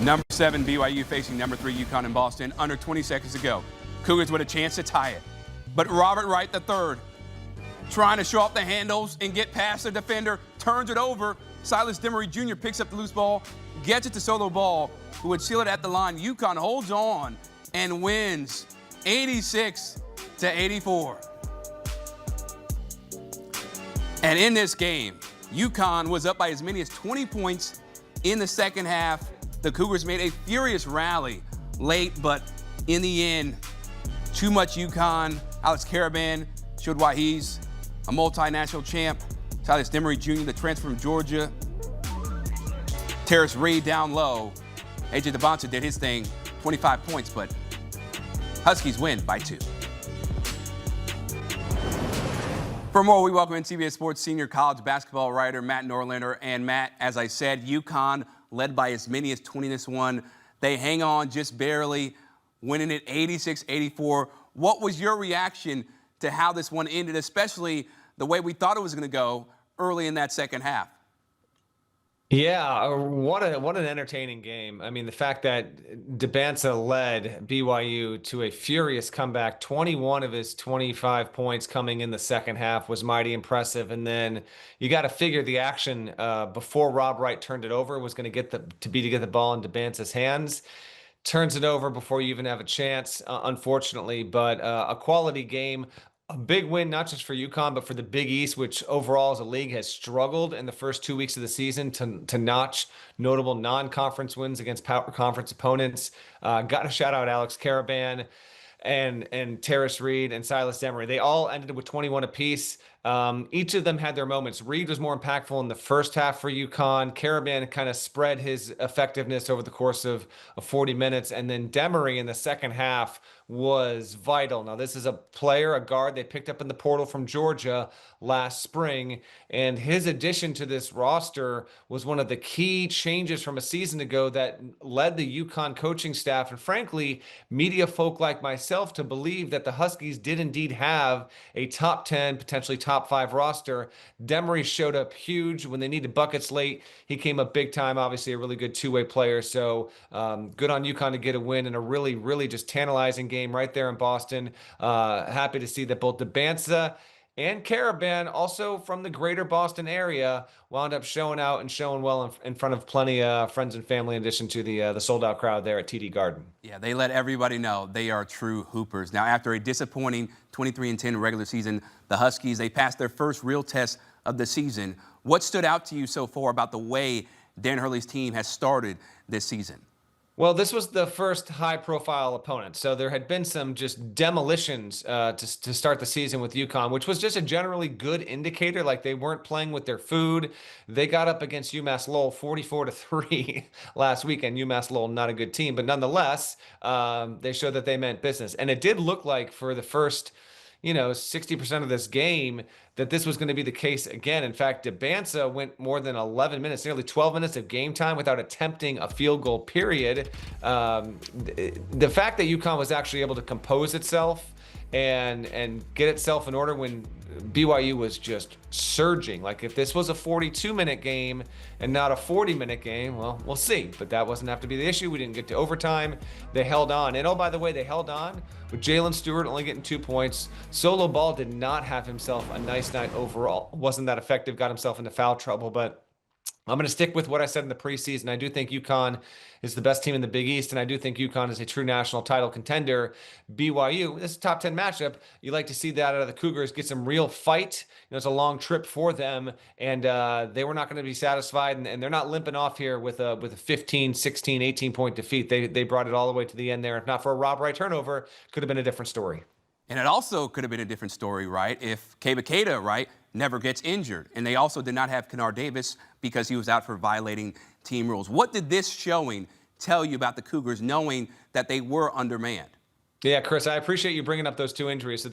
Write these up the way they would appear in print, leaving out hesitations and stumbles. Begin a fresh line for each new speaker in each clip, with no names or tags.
Number 7 BYU facing number 3 UConn in Boston under 20 seconds to go. Cougars with a chance to tie it. But Robert Wright III, trying to show off the handles and get past the defender, turns it over. Silas Demery Jr. picks up the loose ball, gets it to Solo Ball, who would seal it at the line. UConn holds on and wins 86-84. And in this game, UConn was up by as many as 20 points in the second half. The Cougars made a furious rally late, but in the end, too much UConn. Alex Caravan showed why he's a multinational champ. Silas Demery Jr., the transfer from Georgia. Terrace Reed down low. AJ Dybantsa did his thing, 25 points, but Huskies win by 2. For more, we welcome in CBS Sports senior college basketball writer Matt Norlander. And Matt, as I said, UConn led by as many as 20 in this one. They hang on just barely, winning it 86-84. What was your reaction to how this one ended, especially the way we thought it was going to go early in that second half?
Yeah, what an entertaining game. I mean, the fact that Dybantsa led BYU to a furious comeback, 21 of his 25 points coming in the second half was mighty impressive. And then you got to figure the action before Rob Wright turned it over was going to get the ball in Dybantsa's hands. Turns it over before you even have a chance, unfortunately, but a quality game. A big win, not just for UConn, but for the Big East, which overall as a league has struggled in the first 2 weeks of the season to notch notable non-conference wins against power conference opponents. Got to shout out Alex Caravan and Terrace Reed and Silas Demery. They all ended with 21 apiece. Each of them had their moments. Reed was more impactful in the first half for UConn. Caravan kind of spread his effectiveness over the course of 40 minutes. And then Demery in the second half was vital. Now, this is a player, a guard they picked up in the portal from Georgia last spring. And his addition to this roster was one of the key changes from a season ago that led the UConn coaching staff and, frankly, media folk like myself to believe that the Huskies did indeed have a top 10, potentially top 5 roster. Demery showed up huge when they needed buckets late. He came up big time, obviously a really good two-way player. So good on UConn to get a win in a really, really just tantalizing game right there in Boston. Happy to see that both Dybantsa and Caravan, also from the greater Boston area, wound up showing out and showing well in front of plenty of friends and family, in addition to the sold-out crowd there at TD Garden.
Yeah, they let everybody know they are true hoopers. Now, after a disappointing 23-10 regular season, the Huskies, they passed their first real test of the season. What stood out to you so far about the way Dan Hurley's team has started this season?
Well, this was the first high-profile opponent, so there had been some just demolitions to start the season with UConn, which was just a generally good indicator. Like, they weren't playing with their food. They got up against UMass Lowell 44-3 last weekend. UMass Lowell, not a good team, but nonetheless, they showed that they meant business. And it did look like for the first 60% of this game that this was going to be the case again. In fact, Dybantsa went more than 11 minutes, nearly 12 minutes of game time without attempting a field goal, period. The fact that UConn was actually able to compose itself and get itself in order when BYU was just surging. Like, if this was a 42-minute game and not a 40-minute game, well, we'll see. But that wasn't have to be the issue. We didn't get to overtime. They held on. And, oh, by the way, they held on with Jalen Stewart only getting 2 points. Solo Ball did not have himself a nice night overall. Wasn't that effective. Got himself into foul trouble. But I'm going to stick with what I said in the preseason. I do think UConn is the best team in the Big East, and I do think UConn is a true national title contender. BYU, this is a top 10 matchup. You like to see that out of the Cougars, get some real fight. It's a long trip for them, and they were not going to be satisfied, and they're not limping off here with a 15, 16, 18-point defeat. They brought it all the way to the end there. If not for a Rob Wright turnover, could have been a different story.
And it also could have been a different story, right, if Keba Keita, right, never gets injured. And they also did not have Kennard Davis because he was out for violating team rules. What did this showing tell you about the Cougars, knowing that they were undermanned?
Yeah, Chris, I appreciate you bringing up those two injuries. So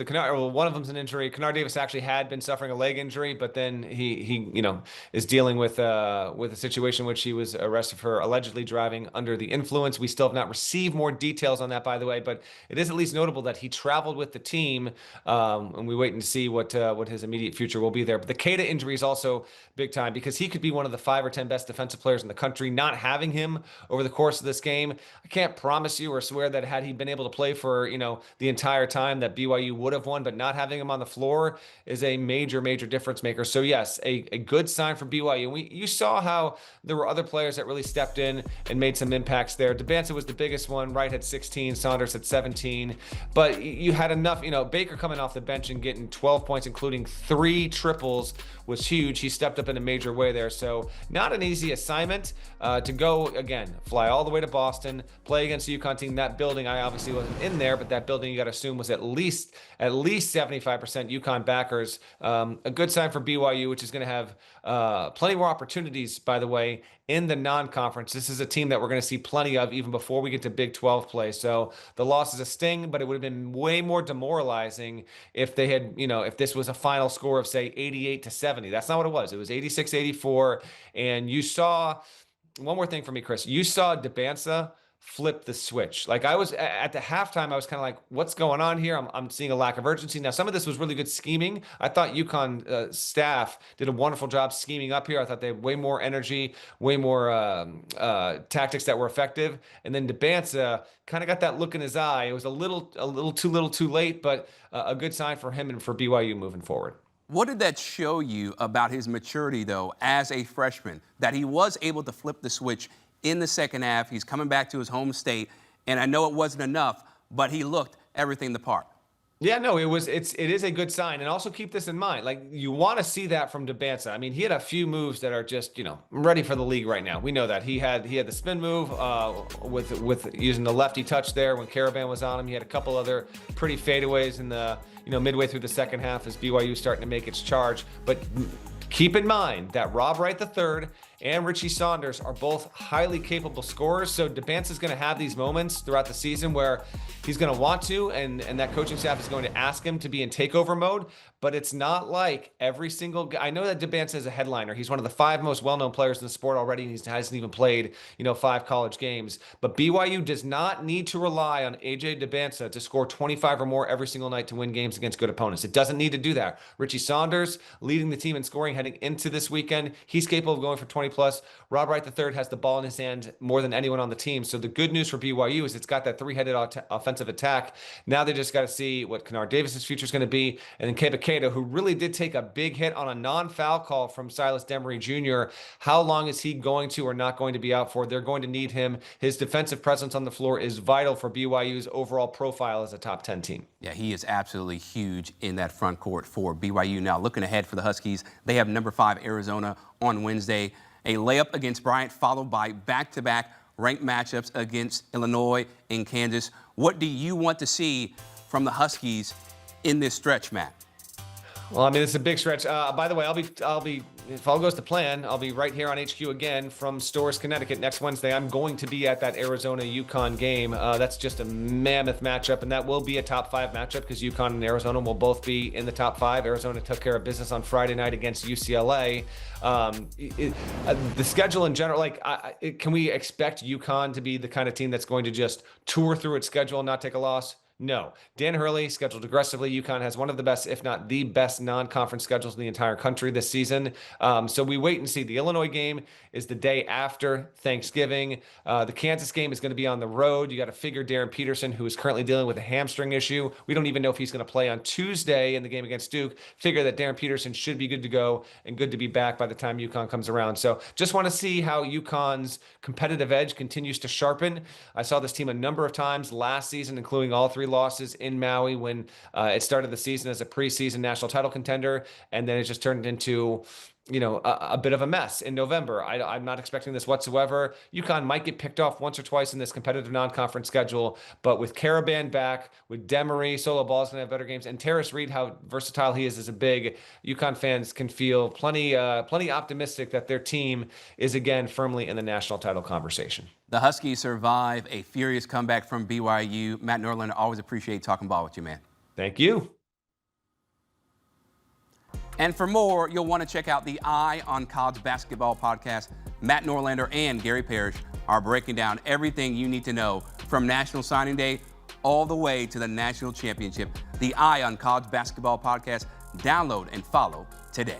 one of them's an injury. Kennard Davis actually had been suffering a leg injury, but then he is dealing with a situation in which he was arrested for allegedly driving under the influence. We still have not received more details on that, by the way, but it is at least notable that he traveled with the team, and we waiting to see what his immediate future will be there. But the Keita injury is also big time because he could be one of the 5 or 10 best defensive players in the country. Not having him over the course of this game, I can't promise you or swear that had he been able to play for the entire time that BYU would have won, but not having him on the floor is a major difference maker. So yes, a good sign for BYU. And you saw how there were other players that really stepped in and made some impacts there. Dybantsa was the biggest one. Wright had 16, Saunders had 17, but you had enough. Baker coming off the bench and getting 12 points, including 3 triples, was huge. He stepped up in a major way there. So not an easy assignment to go again, fly all the way to Boston, play against the UConn team. That building, I obviously wasn't in there, but that building you got to assume was at least 75% UConn backers. A good sign for BYU, which is going to have plenty more opportunities, by the way, in the non-conference. This is a team that we're going to see plenty of even before we get to Big 12 play. So the loss is a sting, but it would have been way more demoralizing if they had, if this was a final score of say 88-70. That's not what it was. It was 86-84. And you saw one more thing for me, Chris. You saw Dybantsa flip the switch. Like I was at the halftime, I was kind of like, what's going on here? I'm seeing a lack of urgency. Now, some of this was really good scheming. I thought UConn staff did a wonderful job scheming up here. I thought they had way more energy, way more tactics that were effective. And then Dybantsa kind of got that look in his eye. It was a little too late, but a good sign for him and for BYU moving forward.
What did that show you about his maturity, though, as a freshman, that he was able to flip the switch in the second half? He's coming back to his home state, and I know it wasn't enough, but he looked everything the part.
Yeah, no, it is a good sign. And also keep this in mind. Like you want to see that from Dybantsa. I mean, he had a few moves that are just, ready for the league right now. We know that. He had the spin move with using the lefty touch there when Caravan was on him. He had a couple other pretty fadeaways in the, midway through the second half as BYU starting to make its charge. But keep in mind that Rob Wright III and Richie Saunders are both highly capable scorers. So Dybantsa is going to have these moments throughout the season where he's going to want to, and that coaching staff is going to ask him to be in takeover mode. But it's not like every single guy. I know that Dybantsa is a headliner. He's one of the 5 most well-known players in the sport already, and he hasn't even played, 5 college games. But BYU does not need to rely on AJ Dybantsa to score 25 or more every single night to win games against good opponents. It doesn't need to do that. Richie Saunders leading the team in scoring heading into this weekend. He's capable of going for 20 plus. Rob Wright III has the ball in his hand more than anyone on the team. So the good news for BYU is it's got that 3-headed offensive attack. Now they just got to see what Kennard Davis's future is going to be. And then Keba Keita, who really did take a big hit on a non-foul call from Silas Demery Jr. How long is he going to or not going to be out for? They're going to need him. His defensive presence on the floor is vital for BYU's overall profile as a top 10 team.
Yeah, he is absolutely huge in that front court for BYU. Now, looking ahead for the Huskies, they have number 5 Arizona on Wednesday. A layup against Bryant, followed by back-to-back ranked matchups against Illinois and Kansas. What do you want to see from the Huskies in this stretch, Matt?
Well, I mean, it's a big stretch. By the way, I'll be, if all goes to plan, I'll be right here on HQ again from Storrs, Connecticut next Wednesday. I'm going to be at that Arizona-UConn game. That's just a mammoth matchup, and that will be a top 5 matchup because UConn and Arizona will both be in the top 5. Arizona took care of business on Friday night against UCLA. The schedule in general, can we expect UConn to be the kind of team that's going to just tour through its schedule and not take a loss? No. Dan Hurley scheduled aggressively. UConn has one of the best, if not the best, non-conference schedules in the entire country this season. So we wait and see. The Illinois game is the day after Thanksgiving. The Kansas game is going to be on the road. You got to figure Darren Peterson, who is currently dealing with a hamstring issue. We don't even know if he's going to play on Tuesday in the game against Duke. Figure that Darren Peterson should be good to go and good to be back by the time UConn comes around. So just want to see how UConn's competitive edge continues to sharpen. I saw this team a number of times last season, including all 3 losses in Maui when it started the season as a preseason national title contender, and then it just turned into a bit of a mess in November. I'm not expecting this whatsoever. UConn might get picked off once or twice in this competitive non-conference schedule, but with Caravan back, with Demery, Solo Ball's going to have better games, and Terrace Reed, how versatile he is as a big, UConn fans can feel plenty optimistic that their team is again firmly in the national title conversation.
The Huskies survive a furious comeback from BYU. Matt Norlander, always appreciate talking ball with you, man.
Thank you.
And for more, you'll want to check out the Eye on College Basketball podcast. Matt Norlander and Gary Parrish are breaking down everything you need to know from National Signing Day all the way to the National Championship. The Eye on College Basketball podcast. Download and follow today.